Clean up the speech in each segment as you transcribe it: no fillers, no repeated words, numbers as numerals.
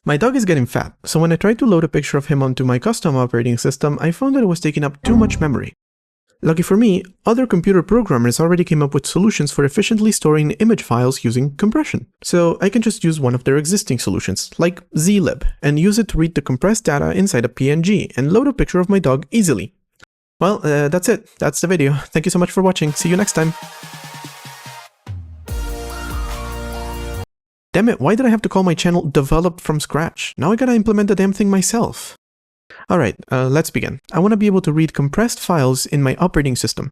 My dog is getting fat, so when I tried to load a picture of him onto my custom operating system, I found that it was taking up too much memory. Lucky for me, other computer programmers already came up with solutions for efficiently storing image files using compression. So I can just use one of their existing solutions, like zlib, and use it to read the compressed data inside a PNG and load a picture of my dog easily. Well, that's it. That's the video. Thank you so much for watching. See you next time. Damn it, why did I have to call my channel Developed from Scratch? Now I gotta implement the damn thing myself. Alright, let's begin. I want to be able to read compressed files in my operating system.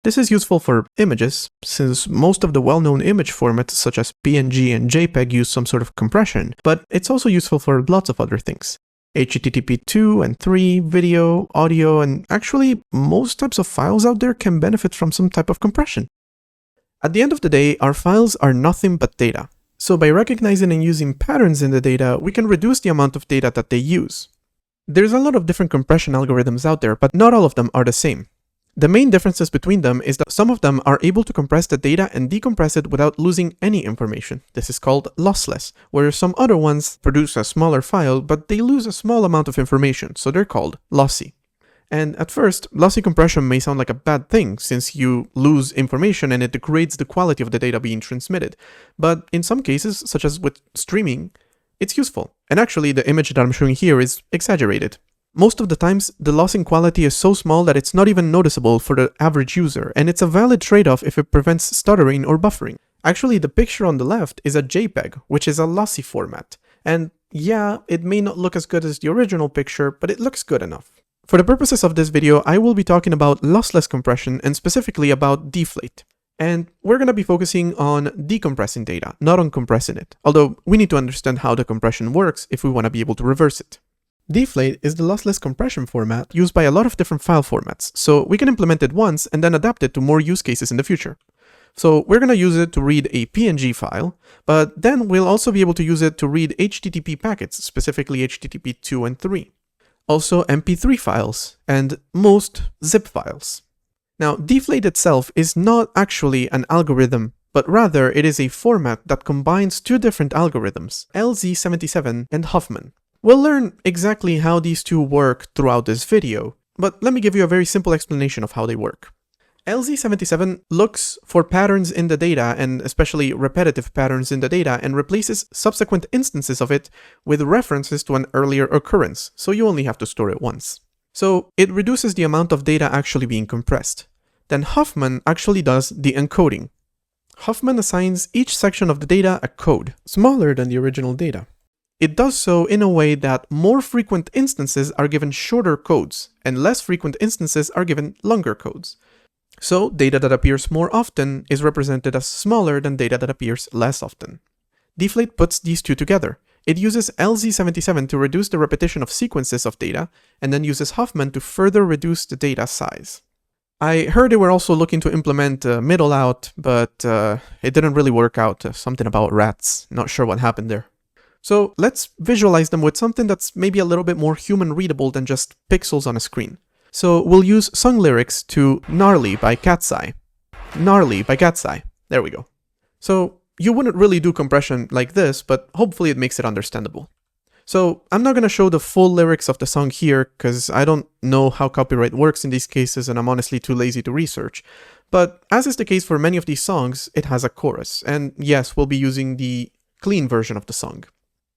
This is useful for images, since most of the well-known image formats such as PNG and JPEG use some sort of compression, but it's also useful for lots of other things. HTTP 2 and 3, video, audio, and actually most types of files out there can benefit from some type of compression. At the end of the day, our files are nothing but data. So by recognizing and using patterns in the data, we can reduce the amount of data that they use. There's a lot of different compression algorithms out there, but not all of them are the same. The main differences between them is that some of them are able to compress the data and decompress it without losing any information. This is called lossless, whereas some other ones produce a smaller file, but they lose a small amount of information, so they're called lossy. And at first, lossy compression may sound like a bad thing, since you lose information and it degrades the quality of the data being transmitted. But in some cases, such as with streaming, it's useful. And actually, the image that I'm showing here is exaggerated. Most of the times, the loss in quality is so small that it's not even noticeable for the average user, and it's a valid trade-off if it prevents stuttering or buffering. Actually, the picture on the left is a JPEG, which is a lossy format. And yeah, it may not look as good as the original picture, but it looks good enough. For the purposes of this video, I will be talking about lossless compression and specifically about deflate. And we're going to be focusing on decompressing data, not on compressing it. Although we need to understand how the compression works if we want to be able to reverse it. Deflate is the lossless compression format used by a lot of different file formats, so we can implement it once and then adapt it to more use cases in the future. So we're going to use it to read a PNG file, but then we'll also be able to use it to read HTTP packets, specifically HTTP 2 and 3. Also MP3 files, and most zip files. Now, deflate itself is not actually an algorithm, but rather it is a format that combines two different algorithms, LZ77 and Huffman. We'll learn exactly how these two work throughout this video, but let me give you a very simple explanation of how they work. LZ77 looks for patterns in the data, and especially repetitive patterns in the data, and replaces subsequent instances of it with references to an earlier occurrence, so you only have to store it once. So it reduces the amount of data actually being compressed. Then Huffman actually does the encoding. Huffman assigns each section of the data a code, smaller than the original data. It does so in a way that more frequent instances are given shorter codes, and less frequent instances are given longer codes. So, data that appears more often is represented as smaller than data that appears less often. Deflate puts these two together. It uses LZ77 to reduce the repetition of sequences of data, and then uses Huffman to further reduce the data size. I heard they were also looking to implement middle out, but it didn't really work out. Something about rats. Not sure what happened there. So, let's visualize them with something that's maybe a little bit more human readable than just pixels on a screen. So we'll use song lyrics to Gnarly by Katseye. Gnarly by Katseye. There we go. So you wouldn't really do compression like this, but hopefully it makes it understandable. So I'm not going to show the full lyrics of the song here, because I don't know how copyright works in these cases and I'm honestly too lazy to research. But as is the case for many of these songs, it has a chorus. And yes, we'll be using the clean version of the song.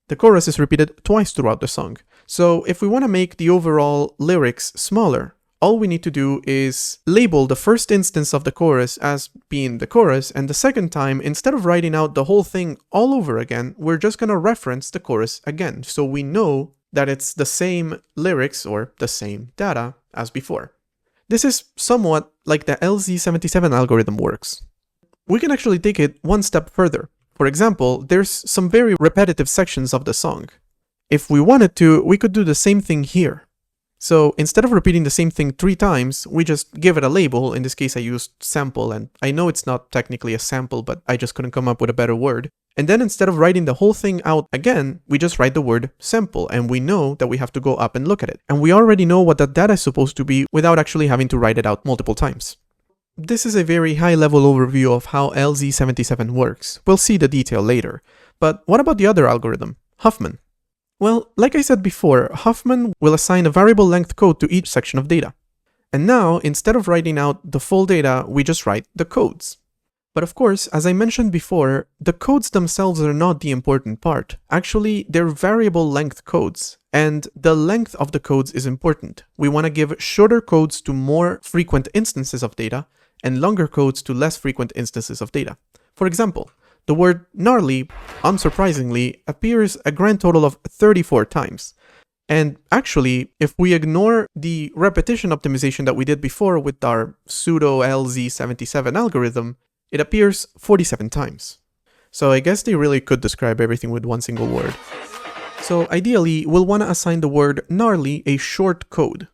The chorus is repeated twice throughout the song. So if we want to make the overall lyrics smaller, all we need to do is label the first instance of the chorus as being the chorus, and the second time, instead of writing out the whole thing all over again, we're just going to reference the chorus again, so we know that it's the same lyrics or the same data as before. This is somewhat like the LZ77 algorithm works. We can actually take it one step further. For example, there's some very repetitive sections of the song. If we wanted to, we could do the same thing here. So instead of repeating the same thing 3 times, we just give it a label. In this case, I used sample, and I know it's not technically a sample, but I just couldn't come up with a better word. And then instead of writing the whole thing out again, we just write the word sample, and we know that we have to go up and look at it. And we already know what that data is supposed to be without actually having to write it out multiple times. This is a very high-level overview of how LZ77 works. We'll see the detail later. But what about the other algorithm, Huffman? Well, like I said before, Huffman will assign a variable length code to each section of data. And now, instead of writing out the full data, we just write the codes. But of course, as I mentioned before, the codes themselves are not the important part. Actually, they're variable length codes, and the length of the codes is important. We want to give shorter codes to more frequent instances of data, and longer codes to less frequent instances of data. For example, the word gnarly, unsurprisingly, appears a grand total of 34 times. And actually, if we ignore the repetition optimization that we did before with our pseudo LZ77 algorithm, it appears 47 times. So I guess they really could describe everything with one single word. So ideally, we'll want to assign the word gnarly a short code,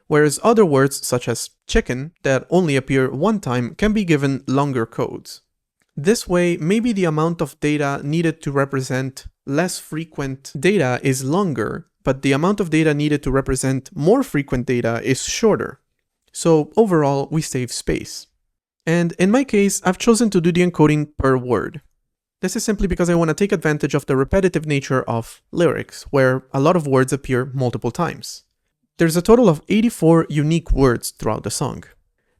whereas other words such as chicken that only appear one time can be given longer codes. This way, maybe the amount of data needed to represent less frequent data is longer, but the amount of data needed to represent more frequent data is shorter. So overall, we save space. And in my case, I've chosen to do the encoding per word. This is simply because I want to take advantage of the repetitive nature of lyrics, where a lot of words appear multiple times. There's a total of 84 unique words throughout the song.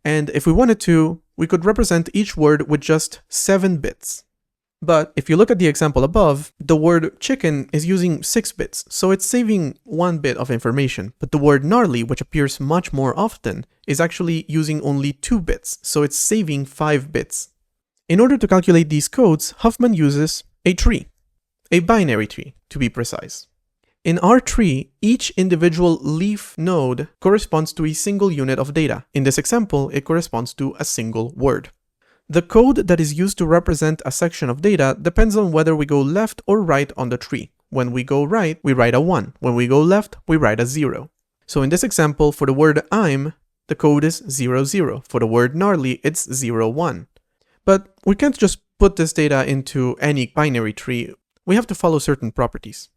And if we wanted to, we could represent each word with just 7 bits. But if you look at the example above, the word chicken is using 6 bits, so it's saving 1 bit of information. But the word gnarly, which appears much more often, is actually using only 2 bits, so it's saving 5 bits. In order to calculate these codes, Huffman uses a tree, a binary tree to be precise. In our tree, each individual leaf node corresponds to a single unit of data. In this example, it corresponds to a single word. The code that is used to represent a section of data depends on whether we go left or right on the tree. When we go right, we write a 1. When we go left, we write a 0. So in this example, for the word I'm, the code is 0, 0. For the word gnarly, it's 0, 1. But we can't just put this data into any binary tree. We have to follow certain properties.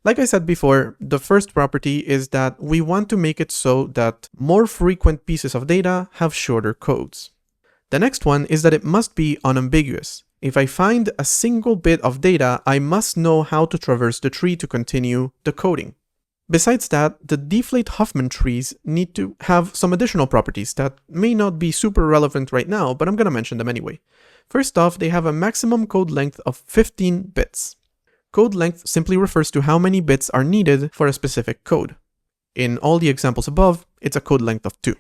Like I said before, the first property is that we want to make it so that more frequent pieces of data have shorter codes. The next one is that it must be unambiguous. If I find a single bit of data, I must know how to traverse the tree to continue decoding. Besides that, the Deflate Huffman trees need to have some additional properties that may not be super relevant right now, but I'm going to mention them anyway. First off, they have a maximum code length of 15 bits. Code length simply refers to how many bits are needed for a specific code. In all the examples above, it's a code length of 2.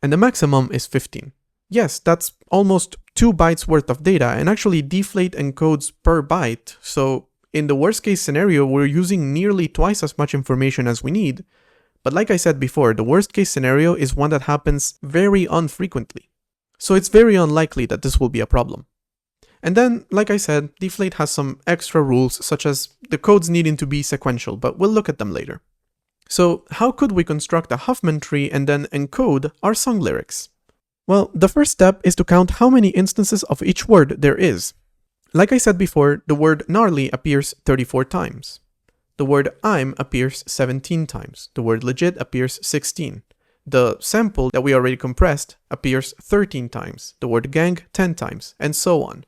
And the maximum is 15. Yes, that's almost 2 bytes worth of data, and actually Deflate encodes per byte, so in the worst case scenario, we're using nearly twice as much information as we need. But like I said before, the worst case scenario is one that happens very infrequently. So it's very unlikely that this will be a problem. And then, like I said, Deflate has some extra rules, such as the codes needing to be sequential, but we'll look at them later. So how could we construct a Huffman tree and then encode our song lyrics? Well, the first step is to count how many instances of each word there is. Like I said before, the word gnarly appears 34 times. The word I'm appears 17 times. The word legit appears 16. The sample that we already compressed appears 13 times. The word gang 10 times, and so on.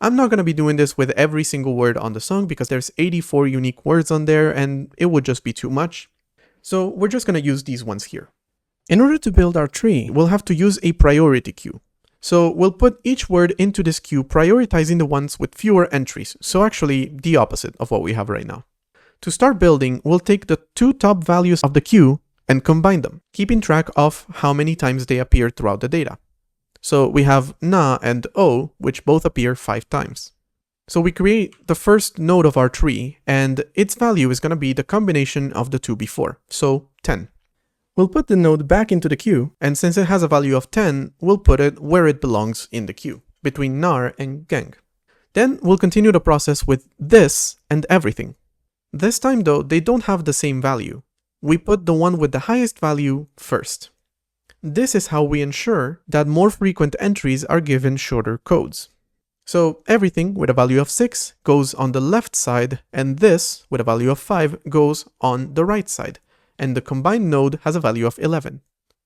I'm not going to be doing this with every single word on the song because there's 84 unique words on there and it would just be too much. So we're just going to use these ones here. In order to build our tree, we'll have to use a priority queue. So we'll put each word into this queue, prioritizing the ones with fewer entries, so actually the opposite of what we have right now. To start building, we'll take the 2 top values of the queue and combine them, keeping track of how many times they appear throughout the data. So we have na and o, which both appear 5 times. So we create the first node of our tree, and its value is going to be the combination of the 2 before, so 10. We'll put the node back into the queue, and since it has a value of 10, we'll put it where it belongs in the queue, between nar and gang. Then we'll continue the process with this and everything. This time though, they don't have the same value. We put the one with the highest value first. This is how we ensure that more frequent entries are given shorter codes. So everything with a value of 6 goes on the left side, and this with a value of 5 goes on the right side. And the combined node has a value of 11.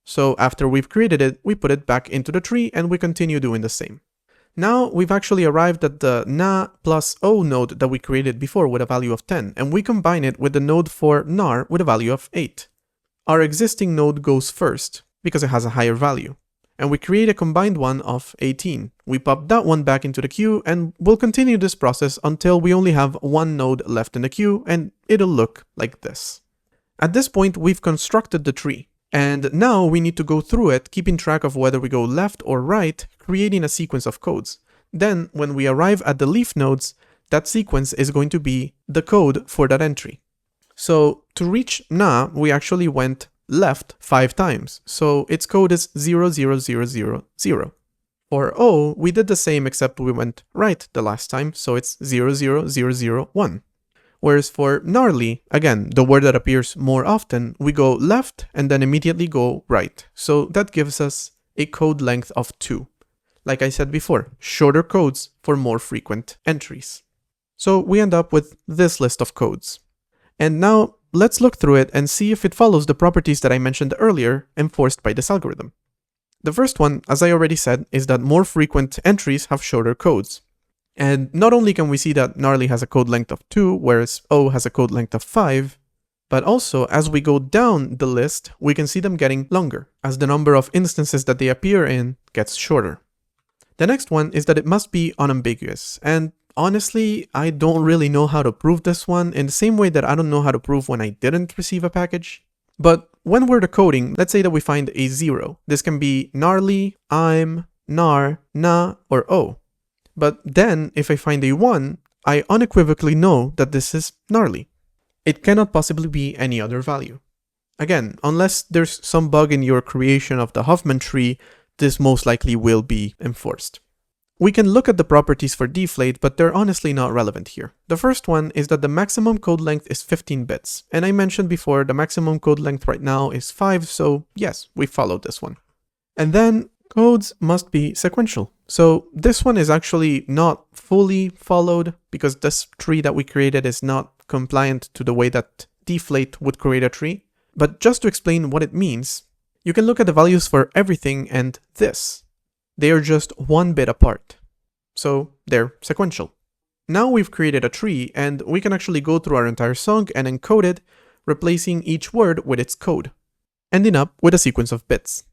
So after we've created it, we put it back into the tree and we continue doing the same. Now we've actually arrived at the na plus o node that we created before with a value of 10, and we combine it with the node for nar with a value of 8. Our existing node goes first, because it has a higher value, and we create a combined one of 18. We pop that one back into the queue, and we'll continue this process until we only have one node left in the queue, and it'll look like this. At this point, we've constructed the tree. And now we need to go through it, keeping track of whether we go left or right, creating a sequence of codes. Then, when we arrive at the leaf nodes, that sequence is going to be the code for that entry. So to reach na, we actually went left 5 times. So its code is 0, 0, 0, 0, 0. For o, we did the same except we went right the last time, so it's 0, 0, 0, 0, 1. Whereas for gnarly, again, the word that appears more often, we go left and then immediately go right. So that gives us a code length of 2. Like I said before, shorter codes for more frequent entries. So we end up with this list of codes. And now let's look through it and see if it follows the properties that I mentioned earlier enforced by this algorithm. The first one, as I already said, is that more frequent entries have shorter codes. And not only can we see that gnarly has a code length of 2, whereas O has a code length of 5, but also as we go down the list, we can see them getting longer, as the number of instances that they appear in gets shorter. The next one is that it must be unambiguous, and honestly, I don't really know how to prove this one in the same way that I don't know how to prove when I didn't receive a package. But when we're decoding, let's say that we find a 0. This can be gnarly, I'm, nar, na, or O. But then, if I find a 1, I unequivocally know that this is gnarly. It cannot possibly be any other value. Again, unless there's some bug in your creation of the Huffman tree, this most likely will be enforced. We can look at the properties for Deflate, but they're honestly not relevant here. The first one is that the maximum code length is 15 bits, and I mentioned before the maximum code length right now is 5, so yes, we followed this one. And then, codes must be sequential. So this one is actually not fully followed because this tree that we created is not compliant to the way that Deflate would create a tree. But just to explain what it means, you can look at the values for everything and this. They are just 1 bit apart. So they're sequential. Now we've created a tree and we can actually go through our entire song and encode it, replacing each word with its code, ending up with a sequence of bits.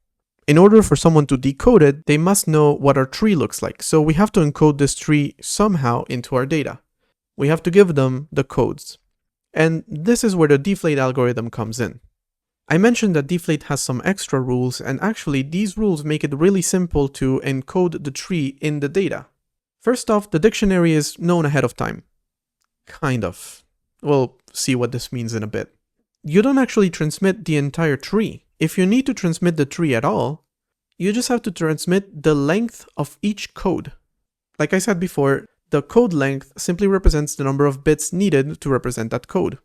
In order for someone to decode it, they must know what our tree looks like, so we have to encode this tree somehow into our data. We have to give them the codes. And this is where the Deflate algorithm comes in. I mentioned that Deflate has some extra rules, and actually these rules make it really simple to encode the tree in the data. First off, the dictionary is known ahead of time. Kind of. We'll see what this means in a bit. You don't actually transmit the entire tree. If you need to transmit the tree at all, you just have to transmit the length of each code. Like I said before, the code length simply represents the number of bits needed to represent that code.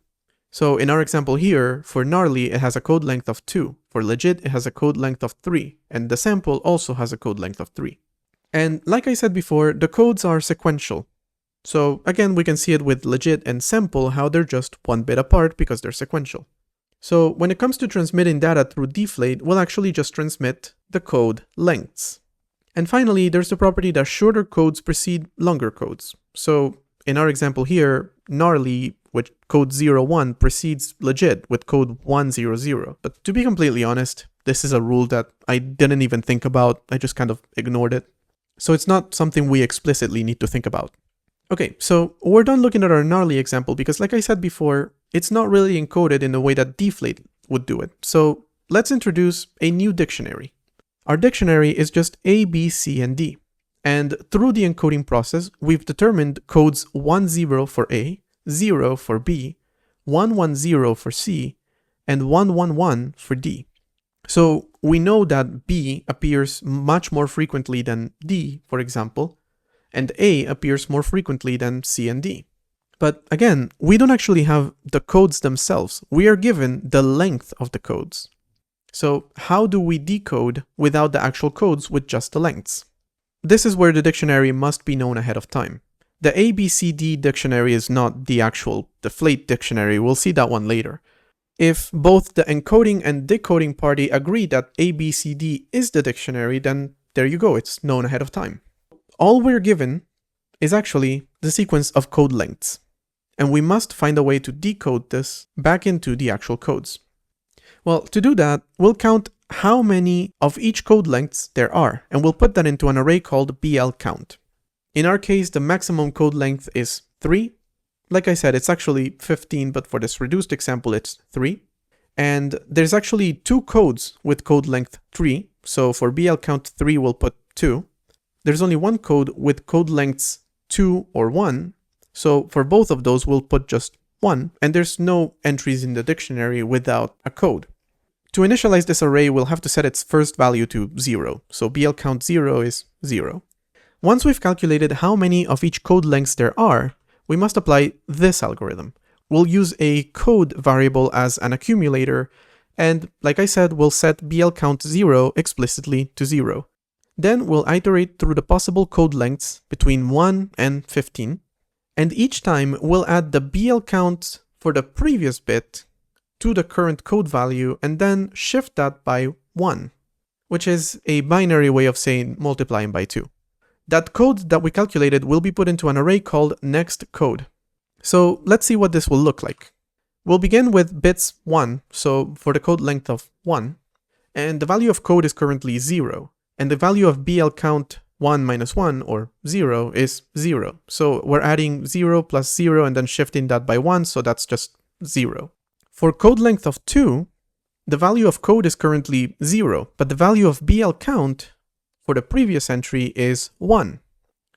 So in our example here, for gnarly, it has a code length of 2. For legit, it has a code length of 3. And the sample also has a code length of 3. And like I said before, the codes are sequential. So again, we can see it with legit and sample, how they're just 1 bit apart because they're sequential. So when it comes to transmitting data through Deflate, we'll actually just transmit the code lengths. And finally, there's the property that shorter codes precede longer codes. So in our example here, gnarly with code 01 precedes legit with code 100. But to be completely honest, this is a rule that I didn't even think about. I just kind of ignored it. So it's not something we explicitly need to think about. Okay, so we're done looking at our gnarly example because like I said before, it's not really encoded in the way that Deflate would do it. So let's introduce a new dictionary. Our dictionary is just A, B, C, and D. And through the encoding process, we've determined codes 10 for A, 0 for B, 110 for C, and 111 for D. So we know that B appears much more frequently than D, for example, and A appears more frequently than C and D. But again, we don't actually have the codes themselves. We are given the length of the codes. So how do we decode without the actual codes with just the lengths? This is where the dictionary must be known ahead of time. The ABCD dictionary is not the actual Deflate dictionary. We'll see that one later. If both the encoding and decoding party agree that ABCD is the dictionary, then there you go, it's known ahead of time. all we're given is actually the sequence of code lengths. And we must find a way to decode this back into the actual codes. Well, to do that, we'll count how many of each code lengths there are, and we'll put that into an array called BLCount. In our case, the maximum code length is 3. Like I said, it's actually 15, but for this reduced example, it's 3. And there's actually 2 codes with code length 3. So for BLCount 3, we'll put 2. There's only 1 code with code lengths 2 or 1. So for both of those, we'll put just 1. And there's no entries in the dictionary without a code. To initialize this array, we'll have to set its first value to 0. So BLCount 0 is 0. Once we've calculated how many of each code lengths there are, we must apply this algorithm. We'll use a code variable as an accumulator, and like I said, we'll set BLCount 0 explicitly to 0. Then we'll iterate through the possible code lengths between 1 and 15, and each time we'll add the BLCount for the previous bit to the current code value and then shift that by 1, which is a binary way of saying multiplying by 2. That code that we calculated will be put into an array called nextCode. So let's see what this will look like. We'll begin with bits 1, so for the code length of 1, and the value of code is currently 0, and the value of BLCount 1 minus 1, or 0, is 0. So we're adding 0 plus 0 and then shifting that by 1, so that's just 0. For code length of 2, the value of code is currently 0, but the value of BLCount for the previous entry is 1.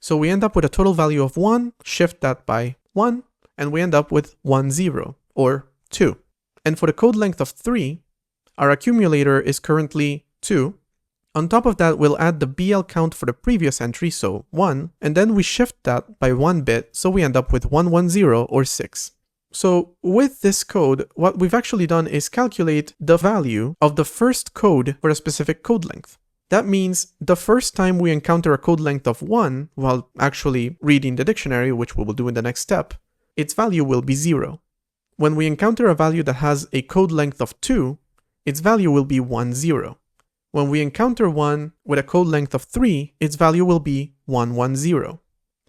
So we end up with a total value of 1, shift that by 1, and we end up with 1, 0, or 2. And for the code length of 3, our accumulator is currently 2. On top of that, we'll add the BLCount for the previous entry, so 1, and then we shift that by 1 bit, so we end up with 1, 1, 0, or 6. So with this code, what we've actually done is calculate the value of the first code for a specific code length. That means the first time we encounter a code length of 1 while actually reading the dictionary, which we will do in the next step, its value will be 0. When we encounter a value that has a code length of 2, its value will be 1, 0. When we encounter one with a code length of 3, its value will be 1, 1, 0.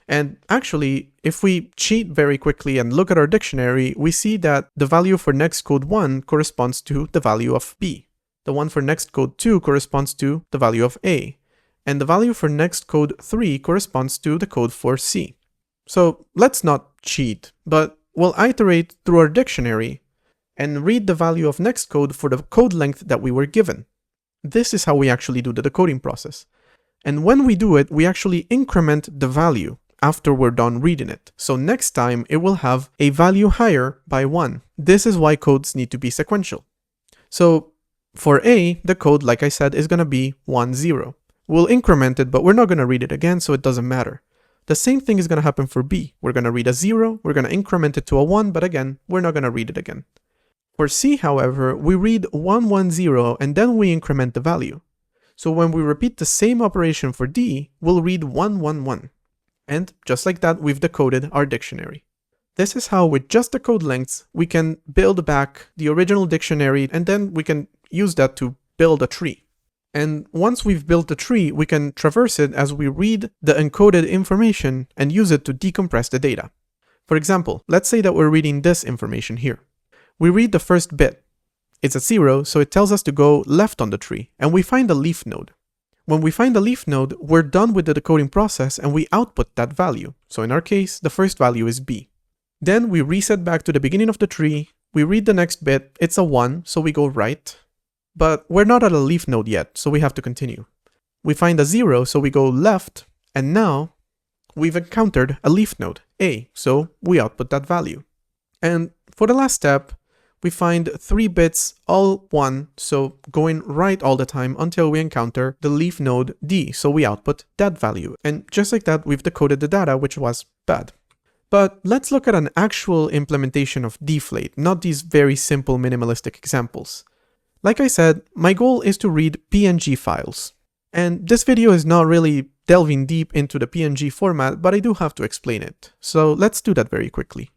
And actually, if we cheat very quickly and look at our dictionary, we see that the value for next code 1 corresponds to the value of B. The one for next code 2 corresponds to the value of A, and the value for next code 3 corresponds to the code for C. So let's not cheat, but we'll iterate through our dictionary and read the value of next code for the code length that we were given. This is how we actually do the decoding process. And when we do it, we actually increment the value after we're done reading it. So next time it will have a value higher by 1. This is why codes need to be sequential. So for A, the code, like I said, is going to be 1, 0. We'll increment it, but we're not going to read it again, so it doesn't matter. The same thing is going to happen for B. We're going to read a 0, we're going to increment it to a 1, but again, we're not going to read it again. For C, however, we read 1, 1, 0, and then we increment the value. So when we repeat the same operation for D, we'll read 1, 1, 1. And just like that, we've decoded our dictionary. This is how, with just the code lengths, we can build back the original dictionary, and then we can use that to build a tree. And once we've built the tree, we can traverse it as we read the encoded information and use it to decompress the data. For example, let's say that we're reading this information here. We read the first bit. It's a 0, so it tells us to go left on the tree, and we find a leaf node. When we find a leaf node, we're done with the decoding process and we output that value. So in our case, the first value is B. Then we reset back to the beginning of the tree, we read the next bit, it's a 1, so we go right. But we're not at a leaf node yet, so we have to continue. We find a 0, so we go left, and now we've encountered a leaf node, A, so we output that value. And for the last step, we find 3 bits, all 1, so going right all the time until we encounter the leaf node D, so we output that value. And just like that, we've decoded the data, which was bad. But let's look at an actual implementation of Deflate, not these very simple minimalistic examples. Like I said, my goal is to read PNG files. And this video is not really delving deep into the PNG format, but I do have to explain it. So let's do that very quickly.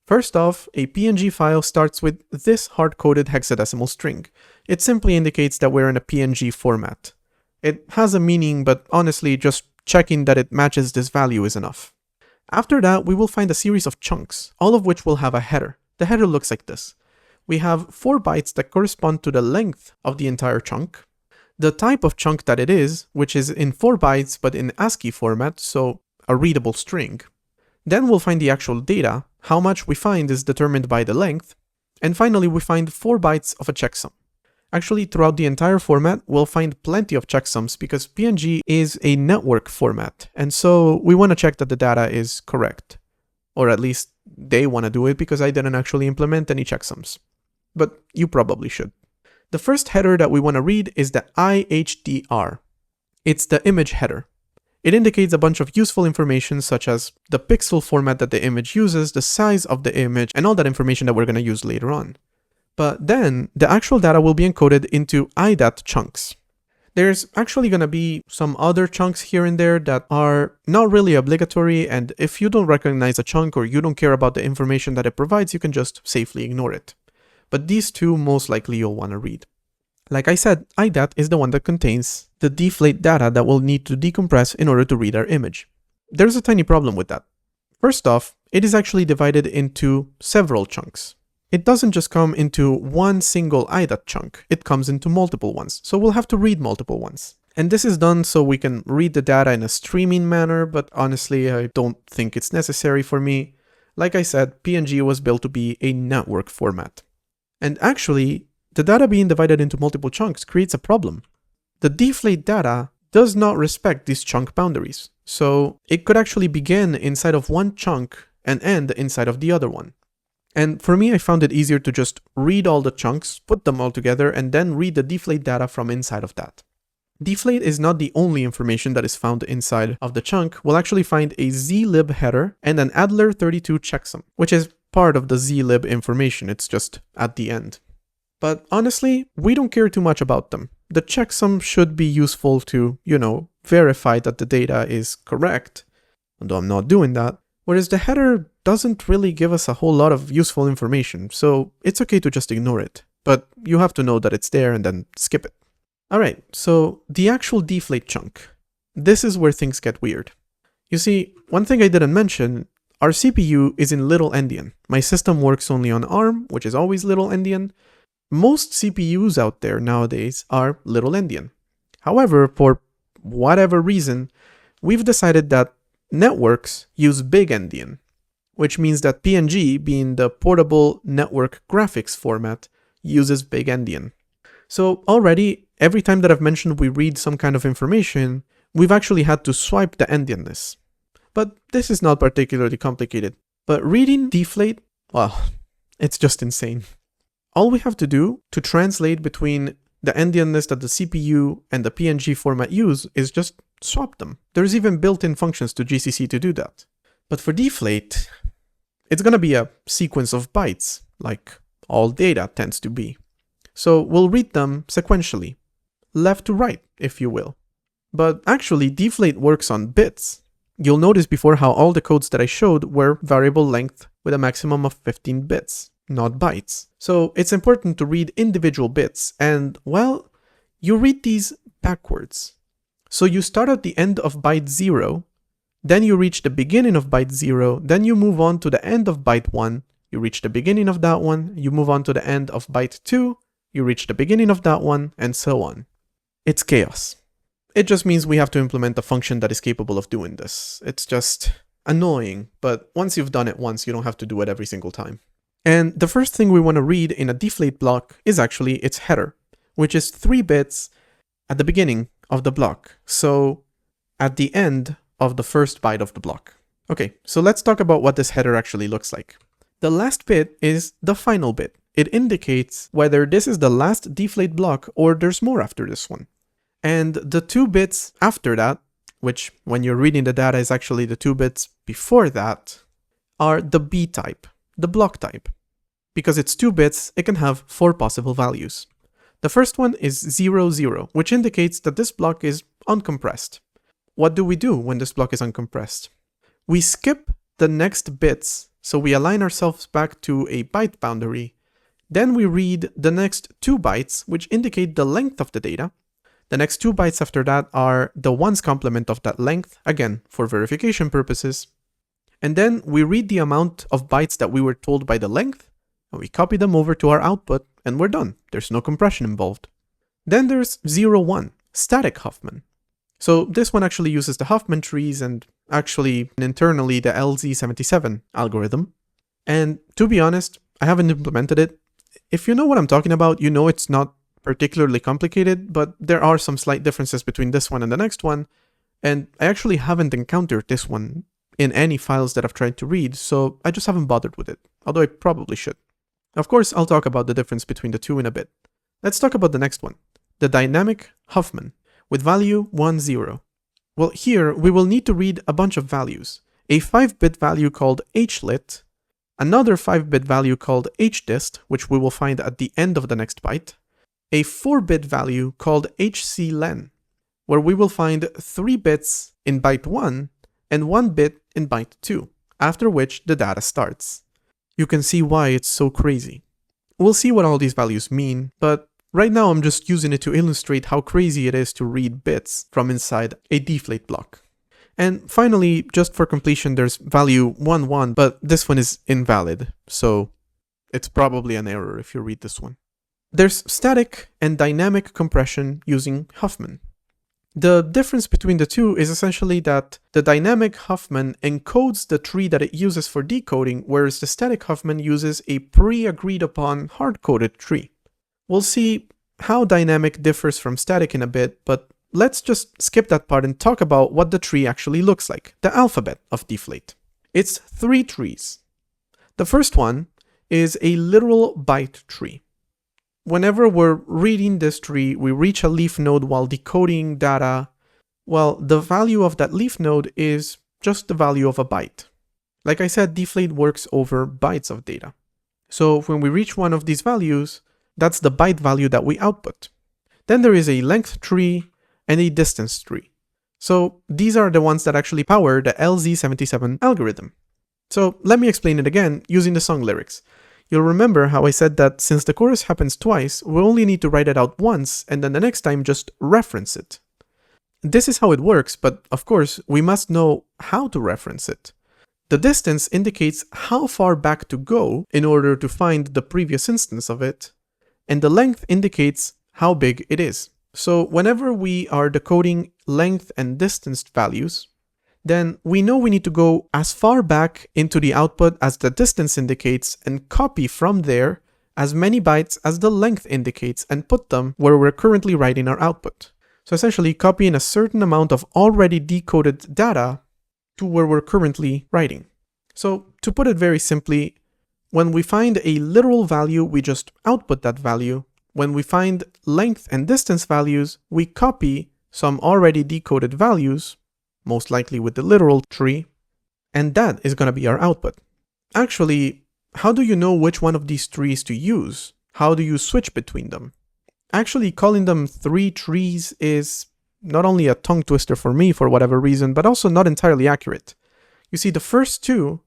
First off, a PNG file starts with this hard-coded hexadecimal string. It simply indicates that we're in a PNG format. It has a meaning, but honestly, just checking that it matches this value is enough. After that, we will find a series of chunks, all of which will have a header. The header looks like this. We have 4 bytes that correspond to the length of the entire chunk, the type of chunk that it is, which is in 4 bytes but in ASCII format, so a readable string. Then we'll find the actual data. How much we find is determined by the length. And finally, we find 4 bytes of a checksum. Actually, throughout the entire format, we'll find plenty of checksums because PNG is a network format, and so we want to check that the data is correct. Or at least they want to do it because I didn't actually implement any checksums. But you probably should. The first header that we want to read is the IHDR. It's the image header. It indicates a bunch of useful information such as the pixel format that the image uses, the size of the image, and all that information that we're going to use later on. But then the actual data will be encoded into IDAT chunks. There's actually going to be some other chunks here and there that are not really obligatory, and if you don't recognize a chunk or you don't care about the information that it provides, you can just safely ignore it. But these two most likely you'll want to read. Like I said, IDAT is the one that contains the deflate data that we'll need to decompress in order to read our image. There's a tiny problem with that. First off, it is actually divided into several chunks. It doesn't just come into one single IDAT chunk, it comes into multiple ones, so we'll have to read multiple ones. And this is done so we can read the data in a streaming manner, but honestly I don't think it's necessary for me. Like I said, PNG was built to be a network format. And actually, the data being divided into multiple chunks creates a problem. The deflate data does not respect these chunk boundaries, so it could actually begin inside of one chunk and end inside of the other one. And for me, I found it easier to just read all the chunks, put them all together, and then read the deflate data from inside of that. Deflate is not the only information that is found inside of the chunk. We'll actually find a zlib header and an Adler32 checksum, which is part of the zlib information, it's just at the end. But honestly, we don't care too much about them. The checksum should be useful to, verify that the data is correct, although I'm not doing that. Whereas the header doesn't really give us a whole lot of useful information, so it's okay to just ignore it. But you have to know that it's there and then skip it. Alright, so the actual deflate chunk. This is where things get weird. You see, one thing I didn't mention, our CPU is in little endian. My system works only on ARM, which is always little endian. Most CPUs out there nowadays are little endian. However, for whatever reason, we've decided that networks use big endian, which means that PNG, being the portable network graphics format, uses big endian. So already, every time that I've mentioned we read some kind of information, we've actually had to swipe the endianness. But this is not particularly complicated. But reading deflate, well, it's just insane. All we have to do to translate between the endianness that the CPU and the PNG format use is just swap them. There's even built-in functions to GCC to do that. But for deflate, it's gonna be a sequence of bytes, like all data tends to be. So we'll read them sequentially, left to right, if you will. But actually, deflate works on bits. You'll notice before how all the codes that I showed were variable length with a maximum of 15 bits, not bytes. So it's important to read individual bits, and, well, you read these backwards. So you start at the end of byte 0, then you reach the beginning of byte 0, then you move on to the end of byte 1, you reach the beginning of that one, you move on to the end of byte 2, you reach the beginning of that one, and so on. It's chaos. It just means we have to implement a function that is capable of doing this. It's just annoying, but once you've done it once, you don't have to do it every single time. And the first thing we want to read in a deflate block is actually its header, which is 3 bits at the beginning of the block, so at the end of the first byte of the block. Okay, so let's talk about what this header actually looks like. The last bit is the final bit. It indicates whether this is the last deflate block or there's more after this one. And the 2 bits after that, which when you're reading the data is actually the 2 bits before that, are the B type, the block type. Because it's 2 bits, it can have 4 possible values. The first one is 0, 0, which indicates that this block is uncompressed. What do we do when this block is uncompressed? We skip the next bits, so we align ourselves back to a byte boundary. Then we read the next 2 bytes, which indicate the length of the data. The next 2 bytes after that are the ones complement of that length, again, for verification purposes. And then we read the amount of bytes that we were told by the length, and we copy them over to our output, and we're done. There's no compression involved. Then there's 0, 1, static Huffman. So this one actually uses the Huffman trees and actually internally the LZ77 algorithm. And to be honest, I haven't implemented it. If you know what I'm talking about, you know it's not particularly complicated, but there are some slight differences between this one and the next one, and I actually haven't encountered this one in any files that I've tried to read, so I just haven't bothered with it, although I probably should. Of course, I'll talk about the difference between the two in a bit. Let's talk about the next one, the dynamic Huffman, with value 1, 0. Well, here we will need to read a bunch of values, a 5-bit value called hlit, another 5-bit value called hdist, which we will find at the end of the next byte, a 4-bit value called hclen, where we will find 3 bits in byte 1 and 1 bit in byte 2, after which the data starts. You can see why it's so crazy. We'll see what all these values mean, but right now I'm just using it to illustrate how crazy it is to read bits from inside a deflate block. And finally, just for completion, there's value 1, 1, but this one is invalid, so it's probably an error if you read this one. There's static and dynamic compression using Huffman. The difference between the two is essentially that the dynamic Huffman encodes the tree that it uses for decoding, whereas the static Huffman uses a pre-agreed upon hard-coded tree. We'll see how dynamic differs from static in a bit, but let's just skip that part and talk about what the tree actually looks like, the alphabet of Deflate. It's 3 trees. The first one is a literal byte tree. Whenever we're reading this tree, we reach a leaf node while decoding data. Well, the value of that leaf node is just the value of a byte. Like I said, Deflate works over bytes of data. So when we reach one of these values, that's the byte value that we output. Then there is a length tree and a distance tree. So these are the ones that actually power the LZ77 algorithm. So let me explain it again using the song lyrics. You'll remember how I said that since the chorus happens twice, we only need to write it out once and then the next time just reference it. This is how it works, but of course we must know how to reference it. The distance indicates how far back to go in order to find the previous instance of it, and the length indicates how big it is. So whenever we are decoding length and distance values, then we know we need to go as far back into the output as the distance indicates and copy from there as many bytes as the length indicates and put them where we're currently writing our output. So essentially copying a certain amount of already decoded data to where we're currently writing. So to put it very simply, when we find a literal value, we just output that value. When we find length and distance values, we copy some already decoded values, most likely with the literal tree, and that is going to be our output. Actually, how do you know which one of these trees to use? How do you switch between them? Actually, calling them 3 trees is not only a tongue twister for me for whatever reason, but also not entirely accurate. You see, the first 2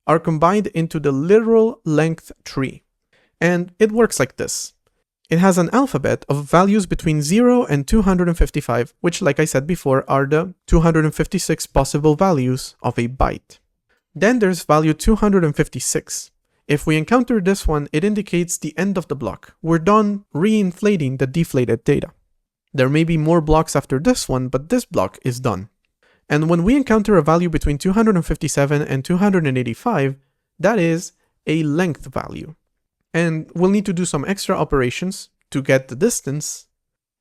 are combined into the literal length tree, and it works like this. It has an alphabet of values between 0 and 255, which, like I said before, are the 256 possible values of a byte. Then there's value 256. If we encounter this one, it indicates the end of the block. We're done reinflating the deflated data. There may be more blocks after this one, but this block is done. And when we encounter a value between 257 and 285, that is a length value. And we'll need to do some extra operations to get the distance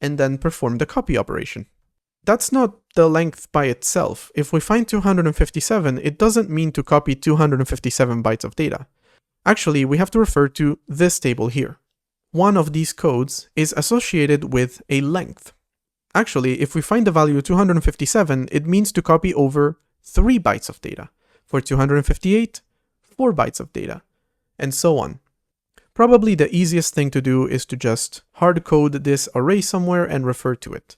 and then perform the copy operation. That's not the length by itself. If we find 257, it doesn't mean to copy 257 bytes of data. Actually, we have to refer to this table here. One of these codes is associated with a length. Actually, if we find the value 257, it means to copy over 3 bytes of data. For 258, 4 bytes of data, and so on. Probably the easiest thing to do is to just hard code this array somewhere and refer to it.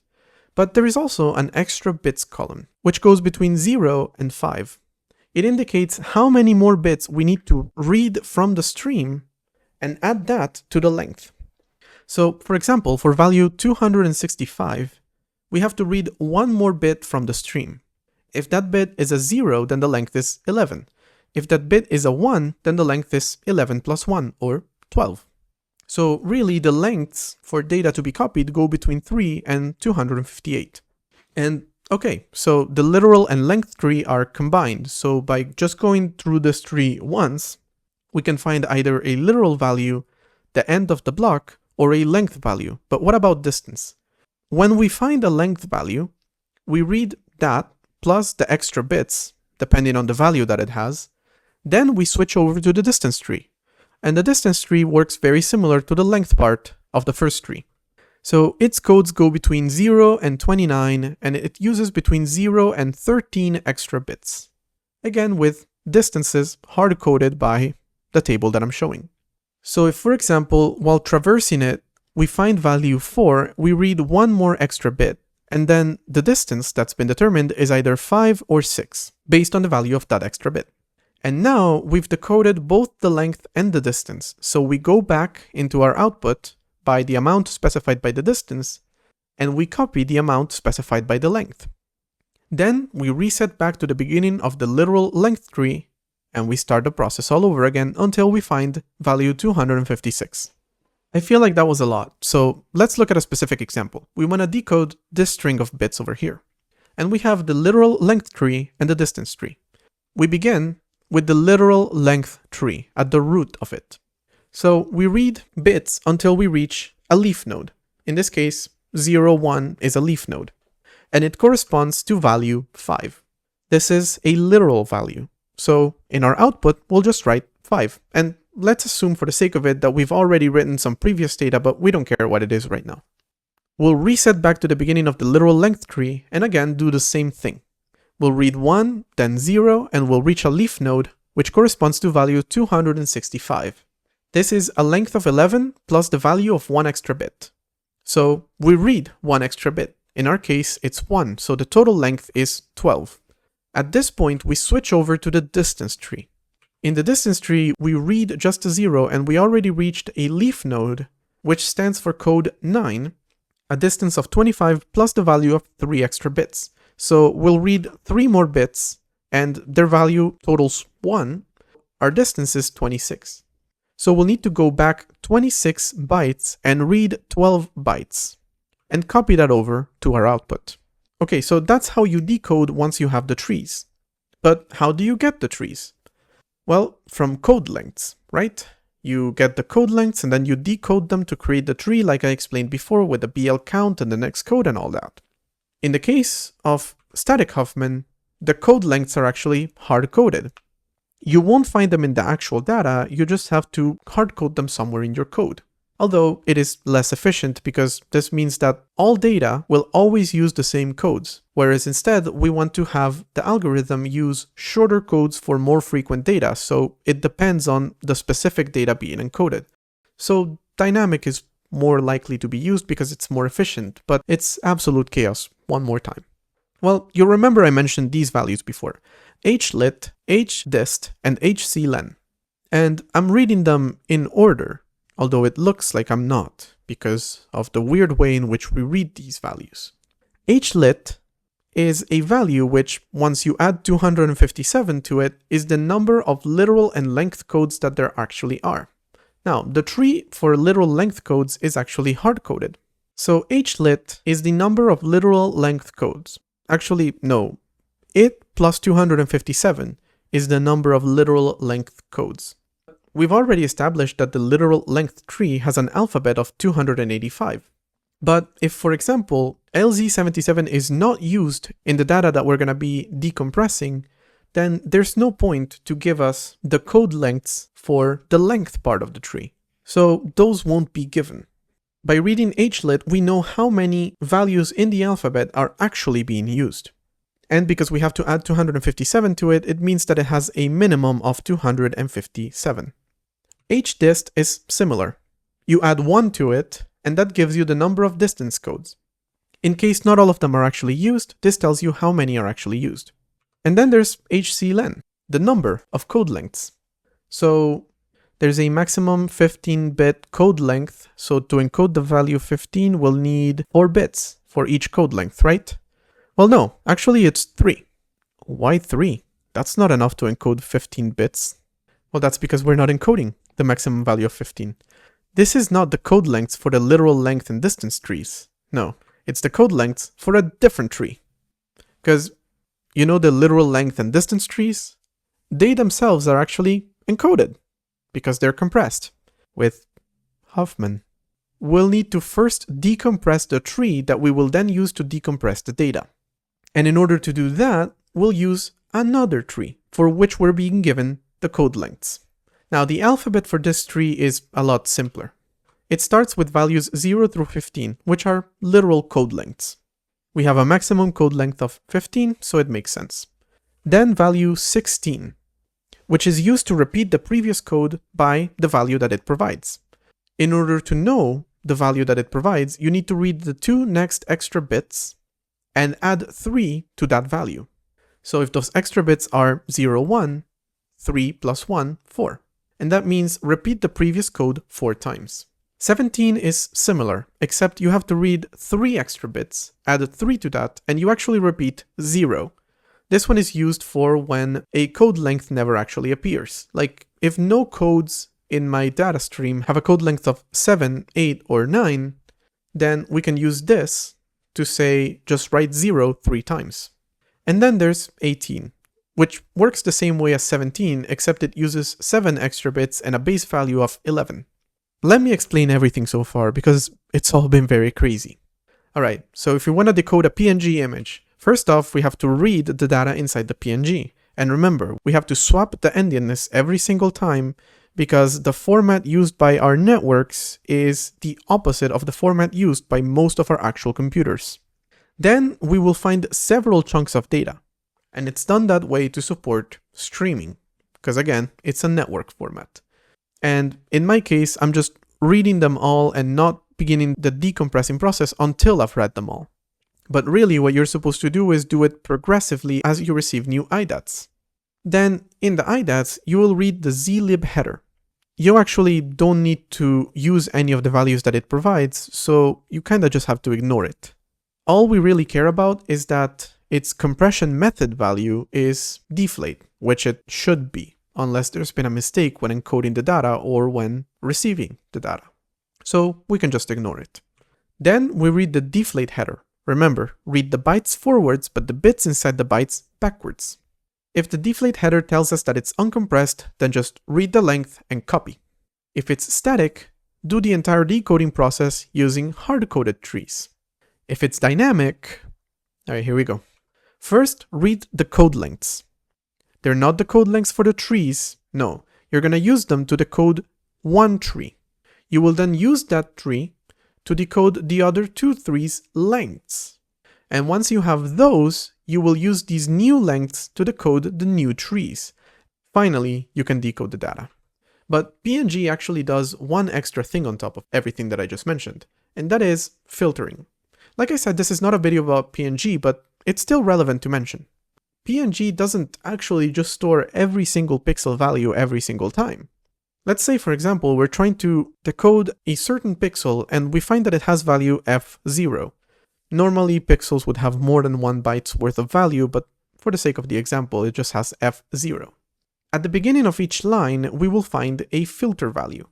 But there is also an extra bits column, which goes between 0 and 5. It indicates how many more bits we need to read from the stream and add that to the length. So, for example, for value 265, we have to read one more bit from the stream. If that bit is a 0, then the length is 11. If that bit is a 1, then the length is 11 plus 1, or 12. So really, the lengths for data to be copied go between 3 and 258. And okay, so the literal and length tree are combined. So by just going through this tree once, we can find either a literal value, the end of the block, or a length value. But what about distance? When we find a length value, we read that plus the extra bits, depending on the value that it has. Then we switch over to the distance tree. And the distance tree works very similar to the length part of the first tree. So its codes go between 0 and 29, and it uses between 0 and 13 extra bits. Again, with distances hard-coded by the table that I'm showing. So if, for example, while traversing it, we find value 4, we read one more extra bit, and then the distance that's been determined is either 5 or 6, based on the value of that extra bit. And now we've decoded both the length and the distance, so we go back into our output by the amount specified by the distance, and we copy the amount specified by the length. Then we reset back to the beginning of the literal length tree, and we start the process all over again until we find value 256. I feel like that was a lot, so let's look at a specific example. We want to decode this string of bits over here. And we have the literal length tree and the distance tree. We begin with the literal length tree at the root of it. So we read bits until we reach a leaf node. In this case, 0, 1 is a leaf node, and it corresponds to value 5. This is a literal value. So in our output, we'll just write 5. And let's assume for the sake of it that we've already written some previous data, but we don't care what it is right now. We'll reset back to the beginning of the literal length tree and again do the same thing. We'll read 1, then 0, and we'll reach a leaf node, which corresponds to value 265. This is a length of 11 plus the value of 1 extra bit. So we read 1 extra bit. In our case, it's 1, so the total length is 12. At this point, we switch over to the distance tree. In the distance tree, we read just a 0, and we already reached a leaf node, which stands for code 9, a distance of 25 plus the value of 3 extra bits. So we'll read 3 more bits, and their value totals 1. Our distance is 26. So we'll need to go back 26 bytes and read 12 bytes, and copy that over to our output. Okay, so that's how you decode once you have the trees. But how do you get the trees? Well, from code lengths, right? You get the code lengths and then you decode them to create the tree like I explained before with the BL count and the next code and all that. In the case of static Huffman, the code lengths are actually hard-coded. You won't find them in the actual data, you just have to hard-code them somewhere in your code. Although it is less efficient because this means that all data will always use the same codes, whereas instead we want to have the algorithm use shorter codes for more frequent data, so it depends on the specific data being encoded. So dynamic is more likely to be used because it's more efficient, but it's absolute chaos one more time. Well, you'll remember I mentioned these values before: hlit, hdist, and hclen. And I'm reading them in order, although it looks like I'm not, because of the weird way in which we read these values. Hlit is a value which, once you add 257 to it, is the number of literal and length codes that there actually are. Now, the tree for literal length codes is actually hard-coded. So hlit is the number of literal length codes. Actually, no. It plus 257 is the number of literal length codes. We've already established that the literal length tree has an alphabet of 285. But if, for example, LZ77 is not used in the data that we're going to be decompressing, then there's no point to give us the code lengths for the length part of the tree. So those won't be given. By reading hlit, we know how many values in the alphabet are actually being used. And because we have to add 257 to it, it means that it has a minimum of 257. Hdist is similar. You add 1 to it, and that gives you the number of distance codes. In case not all of them are actually used, this tells you how many are actually used. And then there's hclen, the number of code lengths. So there's a maximum 15-bit code length, so to encode the value 15 we'll need 4 bits. for each code length, right? Well, no, actually it's 3. Why 3? That's not enough to encode 15 bits. Well, that's because we're not encoding the maximum value of 15. This is not the code lengths for the literal length and distance trees. No, it's the code lengths for a different tree. Because, you know, the literal length and distance trees? They themselves are actually encoded because they're compressed with Huffman. We'll need to first decompress the tree that we will then use to decompress the data. And in order to do that, we'll use another tree for which we're being given the code lengths. Now, the alphabet for this tree is a lot simpler. It starts with values 0 through 15, which are literal code lengths. We have a maximum code length of 15, so it makes sense. Then value 16, which is used to repeat the previous code by the value that it provides. In order to know the value that it provides, you need to read the 2 next extra bits and add 3 to that value. So if those extra bits are 0, 1, 3 plus 1, 4. And that means repeat the previous code 4 times. 17 is similar, except you have to read 3 extra bits, add 3 to that, and you actually repeat 0. This one is used for when a code length never actually appears. Like, if no codes in my data stream have a code length of 7, 8, or 9, then we can use this to say just write 0 3 times. And then there's 18, which works the same way as 17, except it uses 7 extra bits and a base value of 11. Let me explain everything so far, because it's all been very crazy. Alright, so if we want to decode a PNG image, first off we have to read the data inside the PNG. And remember, we have to swap the endianness every single time, because the format used by our networks is the opposite of the format used by most of our actual computers. Then we will find several chunks of data. And it's done that way to support streaming, because again, it's a network format. And in my case, I'm just reading them all and not beginning the decompressing process until I've read them all. But really what you're supposed to do is do it progressively as you receive new IDATs. Then in the IDATs, you will read the zlib header. You actually don't need to use any of the values that it provides, so you kinda just have to ignore it. All we really care about is that its compression method value is deflate, which it should be, unless there's been a mistake when encoding the data or when receiving the data. So we can just ignore it. Then we read the deflate header. Remember, read the bytes forwards, but the bits inside the bytes backwards. If the deflate header tells us that it's uncompressed, then just read the length and copy. If it's static, do the entire decoding process using hard-coded trees. If it's dynamic, alright, here we go. First, read the code lengths. They're not the code lengths for the trees. No, you're going to use them to decode one tree. You will then use that tree to decode the other 2 trees' lengths. And once you have those, you will use these new lengths to decode the new trees. Finally, you can decode the data. But PNG actually does one extra thing on top of everything that I just mentioned, and that is filtering. Like I said, this is not a video about PNG, but it's still relevant to mention. PNG doesn't actually just store every single pixel value every single time. Let's say, for example, we're trying to decode a certain pixel and we find that it has value f0. Normally, pixels would have more than 1 byte's worth of value, but for the sake of the example, it just has f0. At the beginning of each line, we will find a filter value.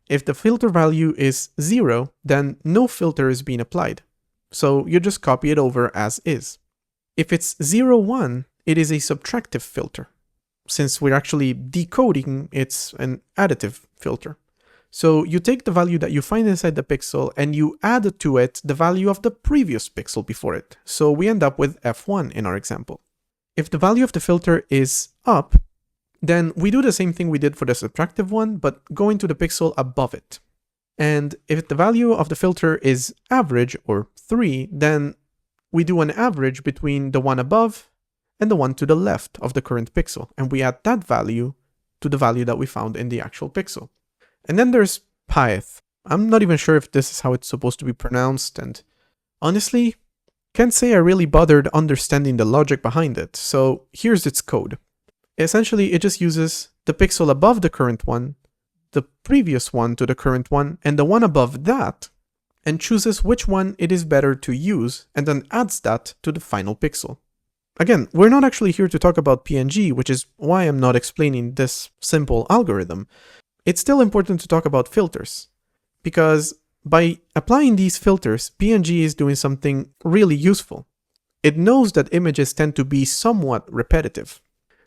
If the filter value is 0, then no filter is being applied. So you just copy it over as is. If it's 0, 1, it is a subtractive filter. Since we're actually decoding, it's an additive filter. So you take the value that you find inside the pixel and you add to it the value of the previous pixel before it. So we end up with f1 in our example. If the value of the filter is up, then we do the same thing we did for the subtractive one, but go into the pixel above it. And if the value of the filter is average, or 3, then we do an average between the one above and the one to the left of the current pixel, and we add that value to the value that we found in the actual pixel. And then there's Pyth. I'm not even sure if this is how it's supposed to be pronounced, and honestly, can't say I really bothered understanding the logic behind it, so here's its code. Essentially, it just uses the pixel above the current one, the previous one to the current one, and the one above that, and chooses which one it is better to use and then adds that to the final pixel. Again, we're not actually here to talk about PNG, which is why I'm not explaining this simple algorithm. It's still important to talk about filters, because by applying these filters, PNG is doing something really useful. It knows that images tend to be somewhat repetitive.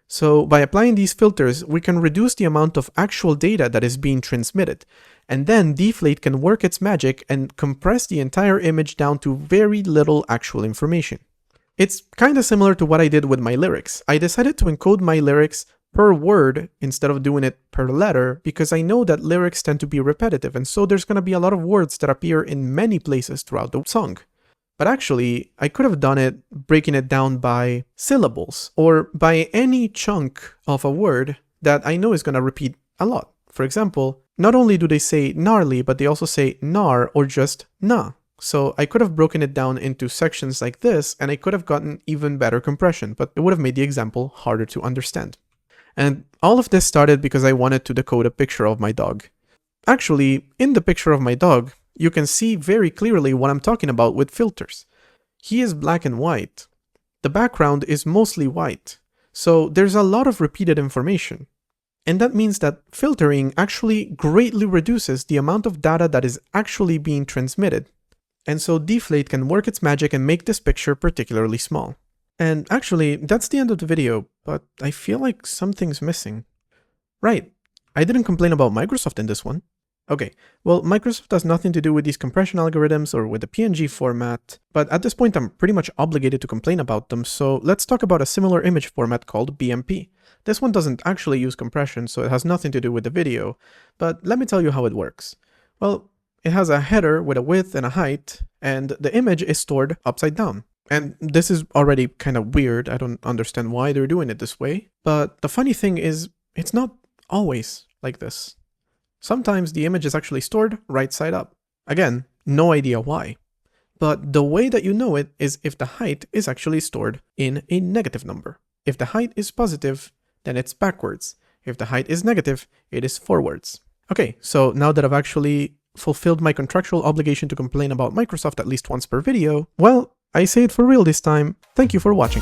So by applying these filters, we can reduce the amount of actual data that is being transmitted, and then Deflate can work its magic and compress the entire image down to very little actual information. It's kinda similar to what I did with my lyrics. I decided to encode my lyrics per word instead of doing it per letter because I know that lyrics tend to be repetitive, and so there's gonna be a lot of words that appear in many places throughout the song. But actually, I could have done it breaking it down by syllables or by any chunk of a word that I know is gonna repeat a lot. For example, not only do they say gnarly, but they also say gnar or just na. So I could have broken it down into sections like this, and I could have gotten even better compression, but it would have made the example harder to understand. And all of this started because I wanted to decode a picture of my dog. Actually, in the picture of my dog, you can see very clearly what I'm talking about with filters. He is black and white. The background is mostly white. So there's a lot of repeated information. And that means that filtering actually greatly reduces the amount of data that is actually being transmitted. And so Deflate can work its magic and make this picture particularly small. And actually, that's the end of the video, but I feel like something's missing. Right, I didn't complain about Microsoft in this one. Okay, well, Microsoft has nothing to do with these compression algorithms or with the PNG format, but at this point I'm pretty much obligated to complain about them, so let's talk about a similar image format called BMP. This one doesn't actually use compression, so it has nothing to do with the video, but let me tell you how it works. Well, it has a header with a width and a height, and the image is stored upside down. And this is already kind of weird, I don't understand why they're doing it this way, but the funny thing is, it's not always like this. Sometimes the image is actually stored right side up. Again, no idea why. But the way that you know it is if the height is actually stored in a negative number. If the height is positive, then it's backwards. If the height is negative, it is forwards. Okay, so now that I've actually fulfilled my contractual obligation to complain about Microsoft at least once per video, well, I say it for real this time. Thank you for watching.